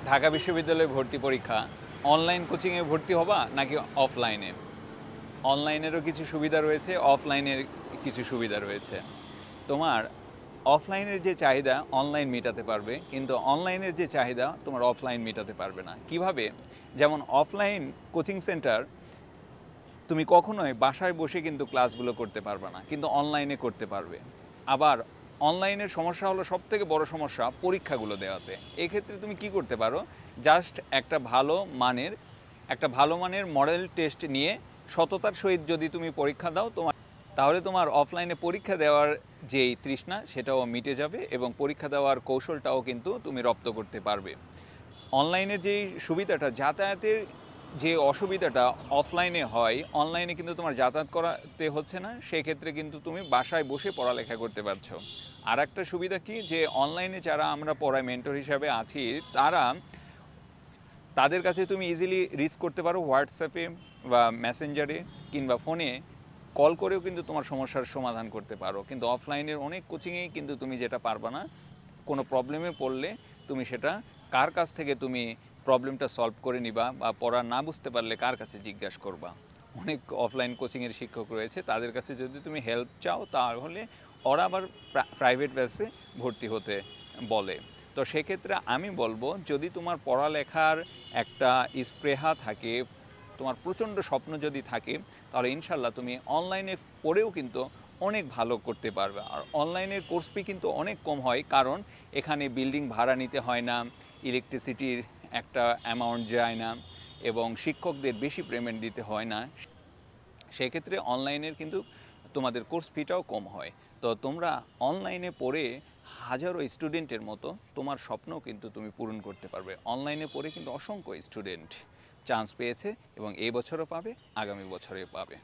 ঢাকা বিশ্ববিদ্যালয়ে ভর্তি পরীক্ষা অনলাইন কোচিংয়ে ভর্তি হবা নাকি অফলাইনে? অনলাইনেরও কিছু সুবিধা রয়েছে, অফলাইনের কিছু সুবিধা রয়েছে। তোমার অফলাইনের যে চাহিদা অনলাইন মেটাতে পারবে, কিন্তু অনলাইনের যে চাহিদা তোমার অফলাইন মেটাতে পারবে না। কিভাবে? যেমন অফলাইন কোচিং সেন্টার তুমি কখনোই বাসায় বসে কিন্তু ক্লাসগুলো করতে পারবে না, কিন্তু অনলাইনে করতে পারবে। আবার অনলাইনের সমস্যা হলো, সবথেকে বড় সমস্যা পরীক্ষাগুলো দেওয়াতে। এক্ষেত্রে তুমি কি করতে পারো, জাস্ট একটা ভালো মানের মডেল টেস্ট নিয়ে সততার সহিত যদি তুমি পরীক্ষা দাও, তাহলে তোমার অফলাইনে পরীক্ষা দেওয়ার যেই তৃষ্ণা সেটাও মিটে যাবে এবং পরীক্ষা দেওয়ার কৌশলটাও কিন্তু তুমি রপ্ত করতে পারবে। অনলাইনের যেই সুবিধাটা, যাতায়াতের যে অসুবিধাটা অফলাইনে হয়, অনলাইনে কিন্তু তোমার যাতায়াত করাতে হচ্ছে না, সেক্ষেত্রে কিন্তু তুমি বাসায় বসে পড়ালেখা করতে পারছো। আর একটা সুবিধা কি, যে অনলাইনে যারা আমরা পড়ায় মেন্টর হিসাবে আছি, তাদের কাছে তুমি ইজিলি রিচ করতে পারো হোয়াটসঅ্যাপে বা মেসেঞ্জারে কিংবা ফোনে কল করেও কিন্তু তোমার সমস্যার সমাধান করতে পারো। কিন্তু অফলাইনের অনেক কোচিংয়েই কিন্তু তুমি যেটা পারবা না, কোনো প্রবলেমে পড়লে তুমি সেটা কার কাছ থেকে তুমি প্রবলেমটা সলভ করে নিবা, বা পড়া না বুঝতে পারলে কার কাছে জিজ্ঞাসা করবা। অনেক অফলাইন কোচিংয়ের শিক্ষক রয়েছে, তাদের কাছে যদি তুমি হেল্প চাও তাহলে ওরা আবার প্রাইভেট ব্যাচে ভর্তি হতে বলে। তো সেক্ষেত্রে আমি বলবো, যদি তোমার পড়ালেখার একটা স্পৃহা থাকে, তোমার প্রচণ্ড স্বপ্ন যদি থাকে, তাহলে ইনশাল্লাহ তুমি অনলাইনে পড়েও কিন্তু অনেক ভালো করতে পারবে। আর অনলাইনের কোর্স ফি কিন্তু অনেক কম হয়, কারণ এখানে বিল্ডিং ভাড়া নিতে হয় না, ইলেকট্রিসিটির একটা অ্যামাউন্ট যায় না, এবং শিক্ষকদের বেশি পেমেন্ট দিতে হয় না। সেক্ষেত্রে অনলাইনের কিন্তু তোমাদের কোর্স ফিটাও কম হয়। তো তোমরা অনলাইনে পড়ে হাজারো স্টুডেন্টের মতো তোমার স্বপ্নও কিন্তু তুমি পূরণ করতে পারবে। অনলাইনে পড়ে কিন্তু অসংখ্য স্টুডেন্ট চান্স পেয়েছে এবং এই বছরও পাবে, আগামী বছরে পাবে।